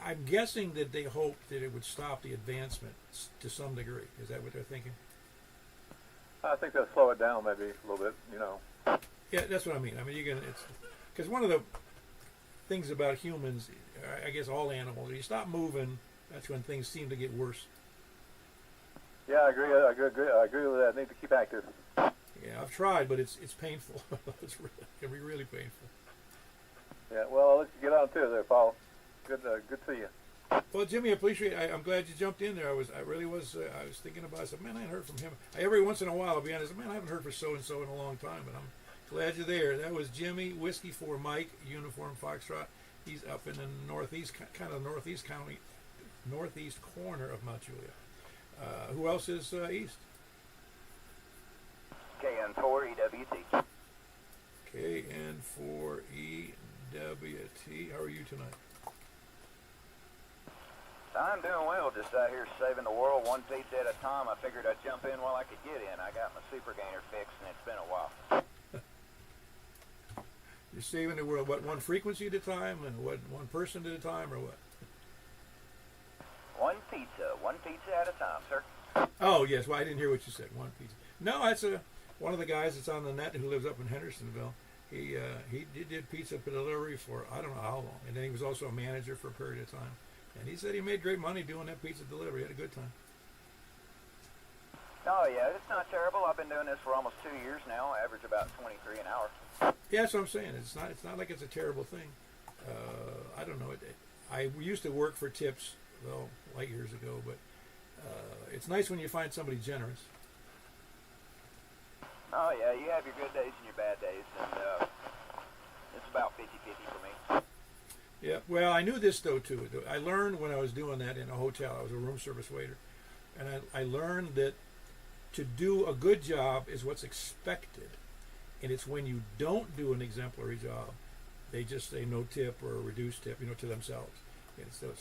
I'm guessing that they hoped that it would stop the advancement to some degree. Is that what they're thinking? I think they'll slow it down maybe a little bit, you know. Yeah, that's what I mean. I mean, it's because one of the things about humans, I guess all animals, if you stop moving, that's when things seem to get worse. Yeah, I agree with that. I need to keep active. Yeah, I've tried, but it's painful. It can be really painful. Yeah, well, I'll let you get on to it there, Paul. Good to see you. Well, Jimmy, I'm glad you jumped in there. I was thinking about it. I said, man, I hadn't heard from him. Every once in a while, I'll be honest, man, I haven't heard from so-and-so in a long time, but I'm glad you're there. That was Jimmy, Whiskey for Mike, Uniform Foxtrot. He's up in the northeast corner of Mount Juliet. Who else is east? KN4EWT. KN4EWT. How are you tonight? I'm doing well, just out here saving the world one pizza at a time. I figured I'd jump in while I could get in. I got my super gainer fixed, and it's been a while. You're saving the world, what, one frequency at a time, and what, one person at a time, or what? One pizza at a time, sir. Oh, yes, well, I didn't hear what you said, one pizza. No, that's one of the guys that's on the net who lives up in Hendersonville. He did pizza delivery for I don't know how long, and then he was also a manager for a period of time. And he said he made great money doing that pizza delivery. He had a good time. Oh, yeah, it's not terrible. I've been doing this for almost 2 years now. I average about 23 an hour. Yeah, that's what I'm saying. It's not like it's a terrible thing. I don't know. I used to work for tips, well, light years ago, but it's nice when you find somebody generous. Oh, yeah, you have your good days and your bad days, and it's about 50-50 for me. Yeah, well, I knew this, though, too. I learned when I was doing that in a hotel. I was a room service waiter. And I learned that to do a good job is what's expected. And it's when you don't do an exemplary job, they just say no tip or reduced tip, to themselves. And so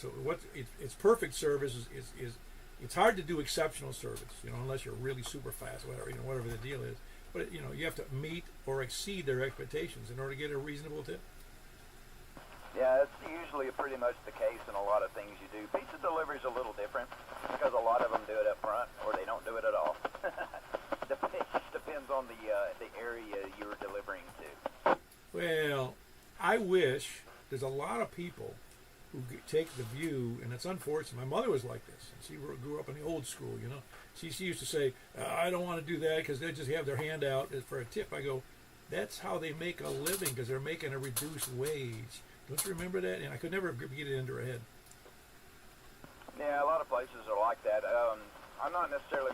it's perfect service is it's hard to do exceptional service, unless you're really super fast, whatever the deal is. But you have to meet or exceed their expectations in order to get a reasonable tip. Yeah, it's usually pretty much the case in a lot of things you do. Pizza delivery is a little different because a lot of them do it up front or they don't do it at all. It just depends on the area you're delivering to. Well, I wish there's a lot of people who take the view, and it's unfortunate. My mother was like this. And she grew up in the old school, She used to say, I don't want to do that because they just have their hand out for a tip. I go, that's how they make a living because they're making a reduced wage. Don't you remember that? And I could never get it into her head. Yeah, a lot of places are like that. I'm not necessarily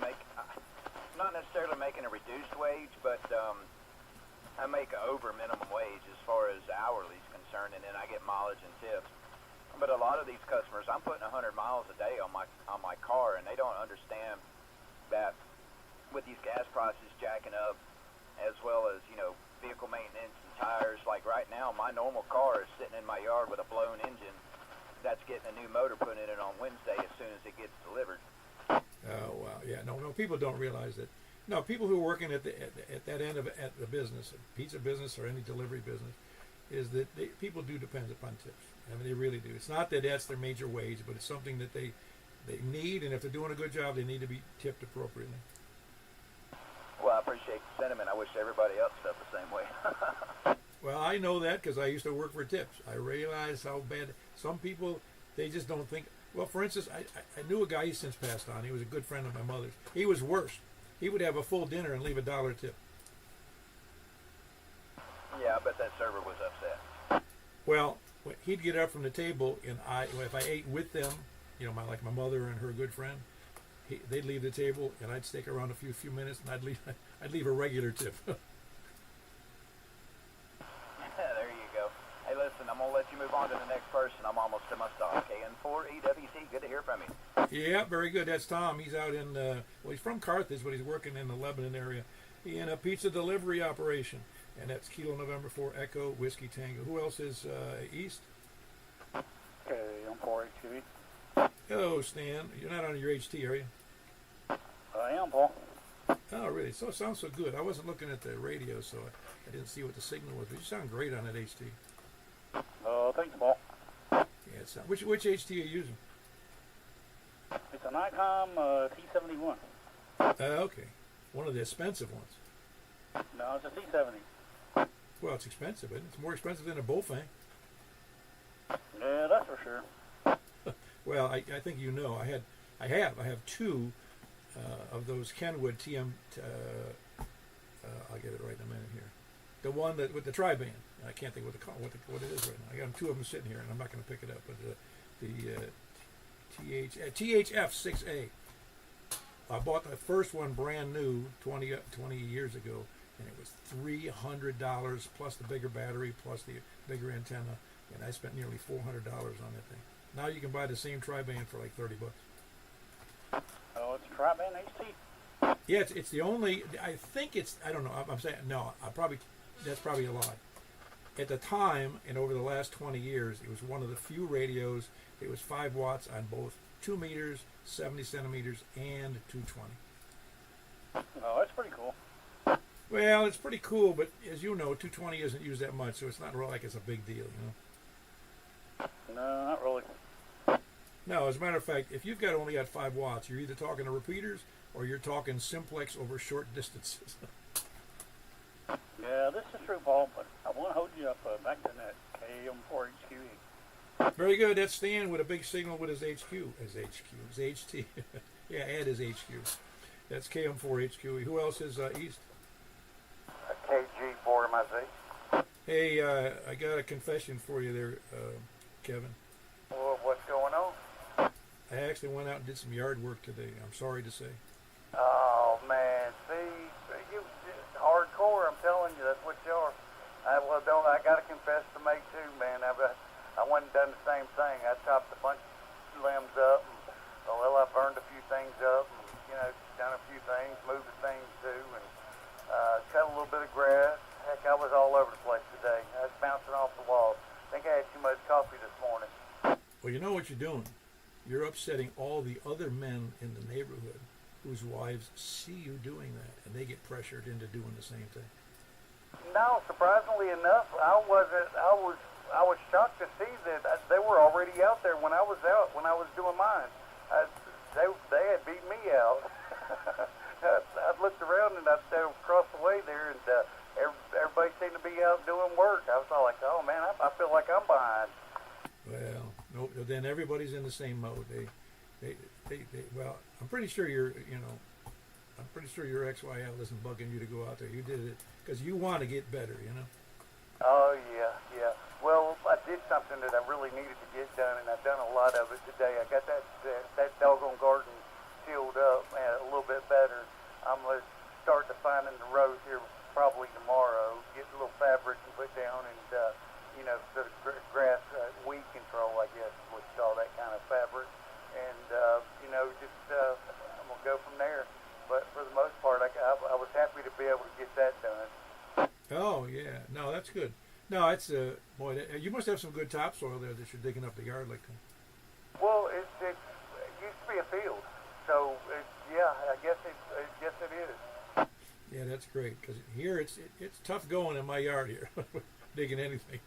making a reduced wage, but I make over minimum wage as far as hourly is concerned, and then I get mileage and tips. But a lot of these customers, I'm putting 100 miles a day on my car, and they don't understand that with these gas prices jacking up, as well as vehicle maintenance and tires. Like right now, my normal car is sitting in my yard with a blown engine. That's getting a new motor put in it on Wednesday as soon as it gets delivered. Oh wow, yeah, no, people don't realize that. No, people who are working at that end of the business, pizza business or any delivery business, is that people do depend upon tips. I mean, they really do. It's not that that's their major wage, but it's something that they need, and if they're doing a good job, they need to be tipped appropriately. Well, I appreciate the sentiment. I wish everybody else felt the same way. Well, I know that because I used to work for tips. I realize how bad some people, they just don't think. Well, for instance, I knew a guy, he's since passed on. He was a good friend of my mother's. He was worse. He would have a full dinner and leave $1 tip. Yeah, I bet that server was upset. Well, he'd get up from the table, and if I ate with them, you know, like my mother and her good friend, they'd leave the table, and I'd stick around a few minutes, and I'd leave a regular tip. There you go. Hey, listen, I'm going to let you move on to the next person. I'm almost to my stop. KN4EWC, good to hear from you. Yeah, very good. That's Tom. He's out in, well, he's from Carthage, but he's working in the Lebanon area in a pizza delivery operation. And that's Kilo November 4 Echo Whiskey Tango. Who else is east? Okay, I'm 4HTV. Hello, Stan. You're not on your HT, are you? I am, Paul. Oh, really? So it sounds so good. I wasn't looking at the radio, so I didn't see what the signal was. But you sound great on that HT. Thanks, Paul. Yeah, it's which HT are you using? It's an ICOM T71. Okay. One of the expensive ones. No, it's a T70. Well, it's expensive, isn't it? It's more expensive than a Bullfang. Yeah, that's for sure. Well, I think you know. I have two of those Kenwood TM. I'll get it right in a minute here. The one that with the tri-band. I can't think what it is right now. I got two of them sitting here, and I'm not going to pick it up. But the THF 6A. I bought the first one brand new 20 years ago, and it was $300 plus the bigger battery plus the bigger antenna, and I spent nearly $400 on that thing. Now you can buy the same tri-band for like $30. Oh, it's a tri-band HT? Yeah, it's the only. I think it's. I don't know. I'm saying no. That's probably a lie. At the time, and over the last 20 years, it was one of the few radios. It was 5 watts on both 2 meters, 70 centimeters, and 220. Oh, that's pretty cool. Well, it's pretty cool, but as you know, 220 isn't used that much, so it's not really like it's a big deal, you know? No, not really. No, as a matter of fact, if you've only got 5 watts, you're either talking to repeaters or you're talking simplex over short distances. Yeah, this is true, Paul, but I want to hold you up back to that KM4HQE. Very good. That's Stan with a big signal with his HQ. His HT. Yeah, add his HQ. That's KM4HQE. Who else is east? KG4MIZ. Hey, I got a confession for you there, Kevin. Well, what's going on? I actually went out and did some yard work today. I'm sorry to say. Oh, man. See, you hardcore, I'm telling you, that's what you are. I got to confess to me, too, man. I went and done the same thing. I chopped a bunch of limbs up, and, I burned a few things up, and, done a few things, moved the things, too, and cut a little bit of grass. Heck, I was all over the place today. I was bouncing off the walls. I think I had too much coffee this morning. Well, you know what you're doing. You're upsetting all the other men in the neighborhood whose wives see you doing that, and they get pressured into doing the same thing. No, surprisingly enough, I was shocked to see that they were already out there when I was doing mine. They had beat me out. I looked around and I stayed across the way there, and everybody seemed to be out doing work. I was all like, oh man, I feel like I'm behind. Well, no, then everybody's in the same mode. Well, I'm pretty sure your X-XYL isn't bugging you to go out there. You did it because you want to get better, you know. Oh yeah. Well, I did something that I really needed to get done, and I've done a lot of it today. I got that doggone garden tilled up a little bit better. I'm gonna start defining the rows here probably tomorrow. Get a little fabric and put down, and sort of grass weed control, I guess is what you call that kind of fabric. And I'm gonna go from there. But for the most part, I was happy to be able to get that done. Oh yeah, no, that's good. No, it's boy, you must have some good topsoil there that you're digging up the yard like that. Well, it used to be a field, so I guess it is. Yeah, that's great because here it's tough going in my yard here, digging anything.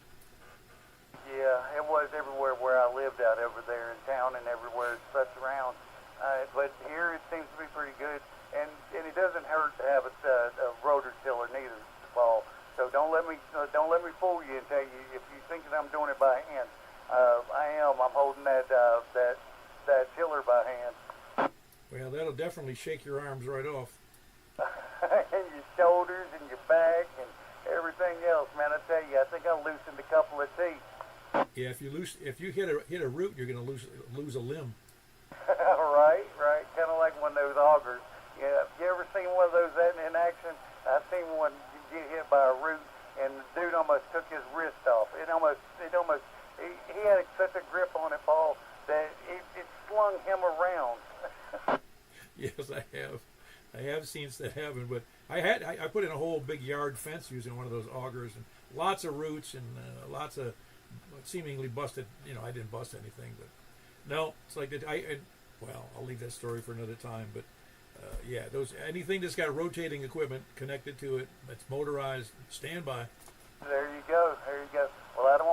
Yeah, it was everywhere where I lived out over there in town and everywhere such around. But here it seems to be pretty good, and it doesn't hurt to have a rotor tiller neither, Paul. So don't let me fool you and tell you if you think that I'm doing it by hand. I am. I'm holding that that tiller by hand. Well, that'll definitely shake your arms right off. And your shoulders and your back and everything else, man. I tell you, I think I loosened a couple of teeth. Yeah, if you hit a root, you're going to lose a limb. Right. Kind of like one of those augers. Yeah, you ever seen one of those in action? I've seen one get hit by a root, and the dude almost took his wrist off. He had such a grip on it, Paul, that it slung him around. Yes, I have seen that happen, but I put in a whole big yard fence using one of those augers, and lots of roots and lots of seemingly busted. I didn't bust anything, but no, it's like that. Well, I'll leave that story for another time, but yeah, anything that's got rotating equipment connected to it, that's motorized, stand by. There you go. Well, I don't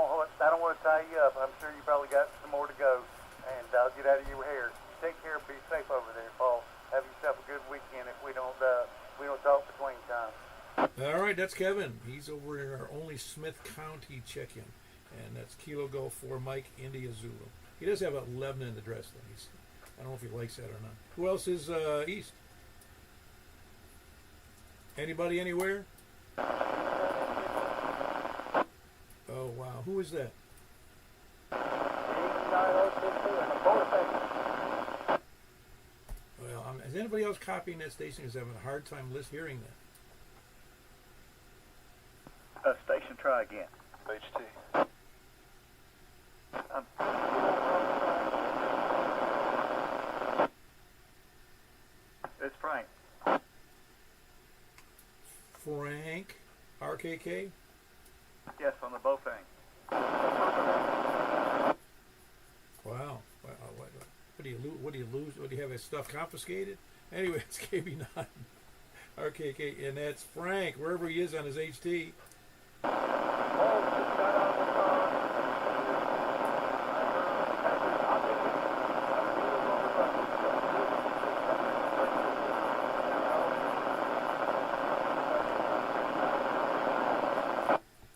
want to tie you up. I'm sure you probably got some more to go, and I'll get out of your hair. You take care. Be safe over there, Paul. Have yourself a good weekend. If we don't talk between time. All right, that's Kevin. He's over in our only Smith County check-in, and that's Kilo Golf 4 Mike India Zulu. He does have a Lebanon address, though. I don't know if he likes that or not. Who else is east? Anybody anywhere? Oh, wow. Who is that? Well, is anybody else copying that station is having a hard time hearing that? Station, try again. HT. It's Frank. Frank? RKK? Yes, on the Bofang. Wow. What do you lose? What do you have his stuff confiscated? Anyway, it's KB9 RKK, and that's Frank, wherever he is on his HT.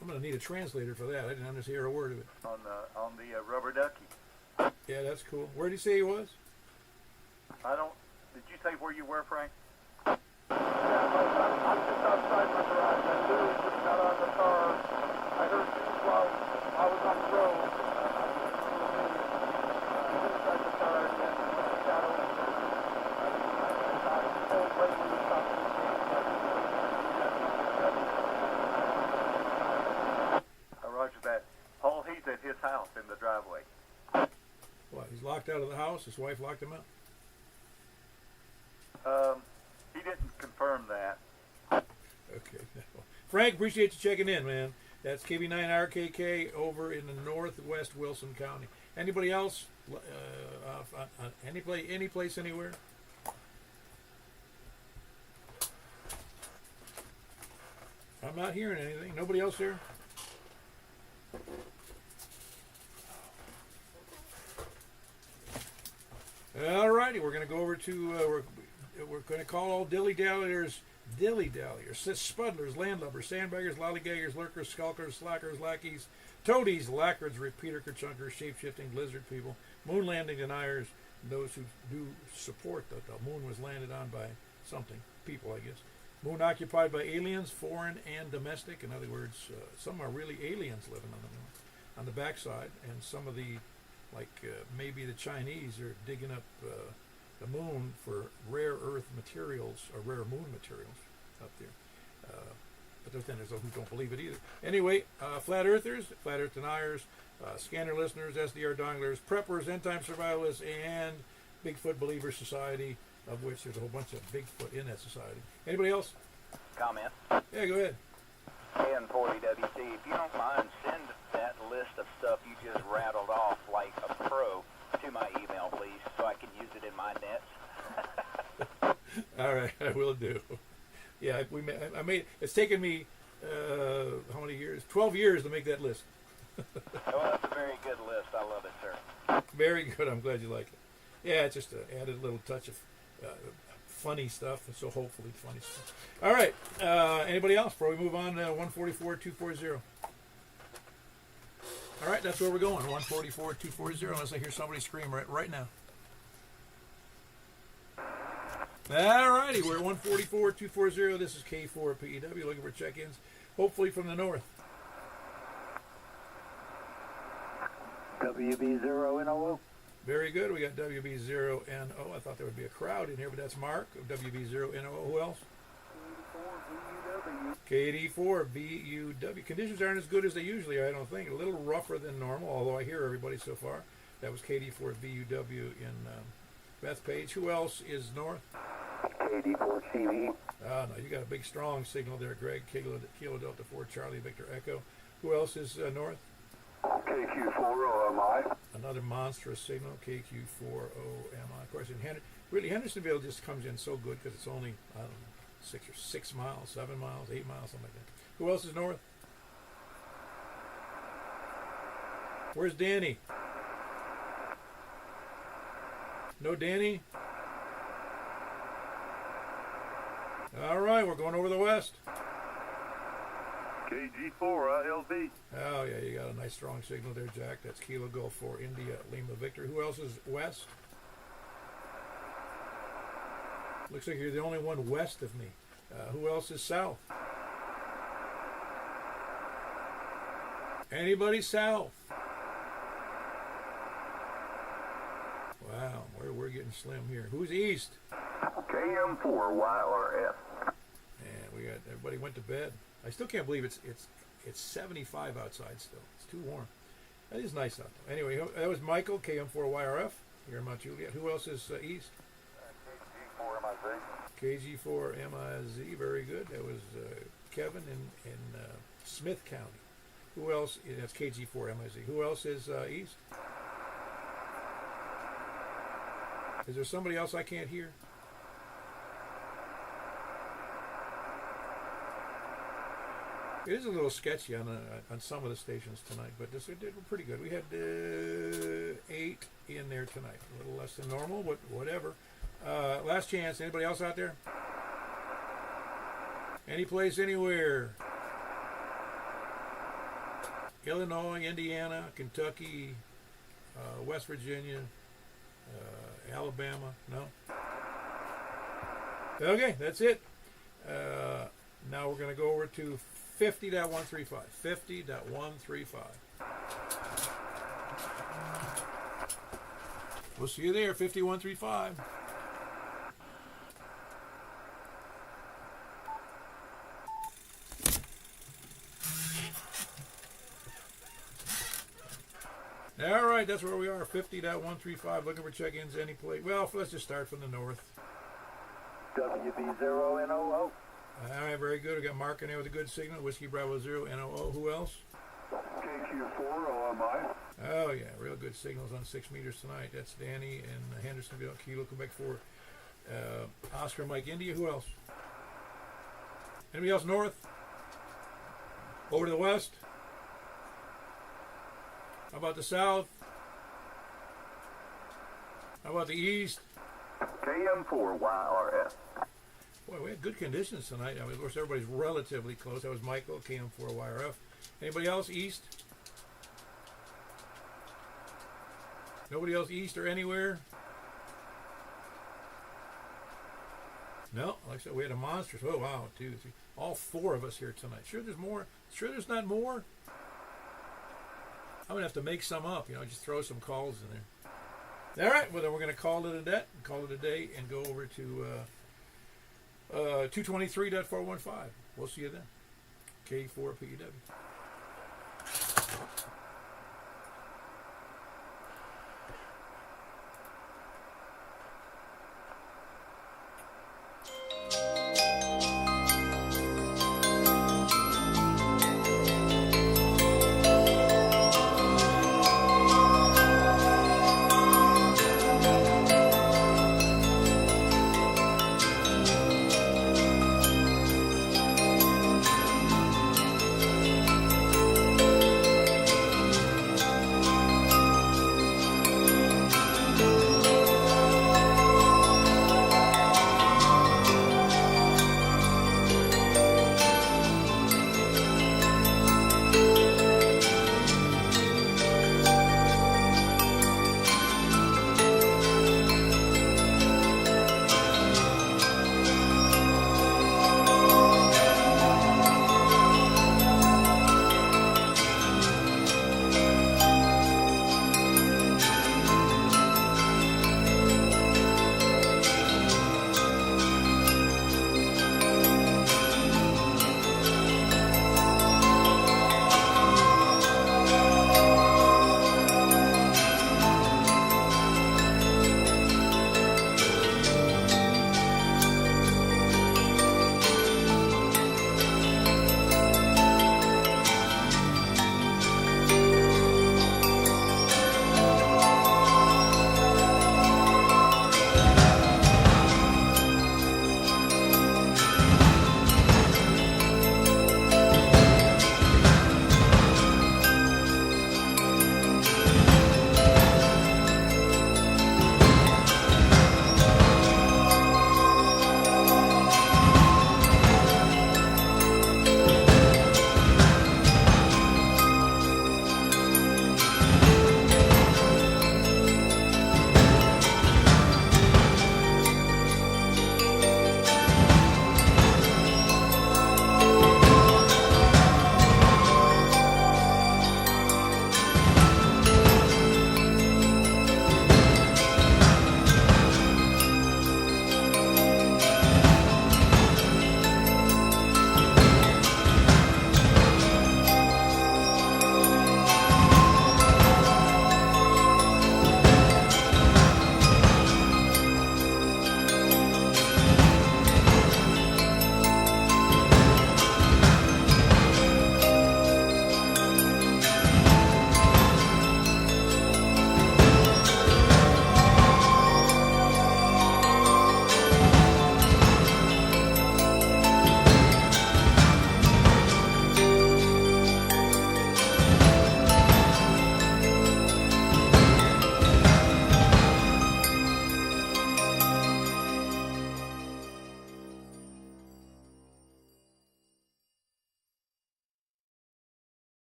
I'm going to need a translator for that. I didn't understand a word of it. On the rubber ducky. Yeah, that's cool. Where did he say he was? Did you say where you were, Frank? I'm just outside my garage. I literally just got out of the car. I heard things while I was on the road. Inside the car again. I got over there. I told Blake we were stopping the game. Roger that. Paul, he's at his house in the driveway. What, he's locked out of the house? His wife locked him out? He didn't confirm that. Okay. Frank, appreciate you checking in, man. That's KB9RKK over in the northwest Wilson County. Anybody else? Any place, anywhere? I'm not hearing anything. Nobody else here? All righty, we're going to go over to, we're going to call all dilly-dalliers, spudlers, landlubbers, sandbaggers, lollygaggers, lurkers, skulkers, slackers, lackeys, toadies, lackards, repeater kerchunkers, shape-shifting lizard people, moon landing deniers, those who do support that the moon was landed on by something, people, I guess. Moon occupied by aliens, foreign and domestic. In other words, some are really aliens living on the moon, on the backside, and some of the, maybe the Chinese are digging up the moon for rare earth materials, or rare moon materials up there. But then there's those who don't believe it either. Anyway, flat earthers, flat earth deniers, scanner listeners, SDR donglers, preppers, end time survivalists, and Bigfoot Believers Society, of which there's a whole bunch of Bigfoot in that society. Anybody else? Comment. Yeah, go ahead. N40WC, if you don't mind, send that list of stuff you just rattled off like a pro to my email, please, so I can use it in my nets. All right, I will do. Yeah, I made. It's taken me how many years? 12 years to make that list. Well, that's a very good list. I love it, sir. Very good. I'm glad you like it. Yeah, it's just added a little touch of funny stuff, and so hopefully funny stuff. All right. Anybody else before we move on to 144-240? All right, that's where we're going. 144-240. Unless I hear somebody scream right now. All righty, we're at 144-240. This is K4 PEW, looking for check-ins, hopefully from the north. WB0NOO. Very good. We got WB0NO. I thought there would be a crowd in here, but that's Mark of WB0NO. Who else? KD4VUW. Conditions aren't as good as they usually are, I don't think. A little rougher than normal, although I hear everybody so far. That was KD4VUW in Bethpage. Who else is north? KD4CV. Ah, no, you got a big, strong signal there, Greg. Kilo Delta 4 Charlie Victor Echo. Who else is north? KQ4OMI. Another monstrous signal, KQ4OMI. Of course, really, Hendersonville just comes in so good because it's only, I don't know, 6 miles, 7 miles, 8 miles, something like that. Who else is north? Where's Danny? No Danny? All right, we're going over the west. KG4LV. Oh, yeah, you got a nice strong signal there, Jack. That's Kilo Golf 4 India Lima Victor. Who else is west? Looks like you're the only one west of me. Who else is south? Anybody south? Wow, we're getting slim here. Who's east? KM4YRF. And we got everybody went to bed. I still can't believe it's 75 outside still. It's too warm. That is nice out though. Anyway, that was Michael, KM4YRF, here in Mount Juliet. Who else is east? KG4MIZ, very good. That was Kevin in Smith County. Who else? That's KG4MIZ. Who else is east? Is there somebody else I can't hear? It is a little sketchy on some of the stations tonight, but this did pretty good. We had 8 in there tonight. A little less than normal, but whatever. Last chance. Anybody else out there? Any place, anywhere? Illinois, Indiana, Kentucky, West Virginia, Alabama? No? Okay, that's it. Now we're going to go over to 50.135. 50.135. We'll see you there, 5135. All right, that's where we are, 50.135. Looking for check-ins any place. Well, let's just start from the north. WB0NOO. All right, very good. We got Mark in there with a good signal. Whiskey Bravo 0 NOO. Who else? KQ4OMI. Oh, yeah, real good signals on 6 meters tonight. That's Danny in Hendersonville, Kilo, Quebec 4. Oscar Mike India. Who else? Anybody else north? Over to the west? How about the south? How about the east? KM4YRF. Boy, we had good conditions tonight. I mean, of course, everybody's relatively close. That was Michael, KM4YRF. Anybody else east? Nobody else east or anywhere? No, like I said, we had a monstrous. Oh, wow, 2, 3. All 4 of us here tonight. Sure there's more? Sure there's not more? I'm going to have to make some up, just throw some calls in there. All right, well, then we're going to call it a day, and go over to 223.415. We'll see you then. K4PEW.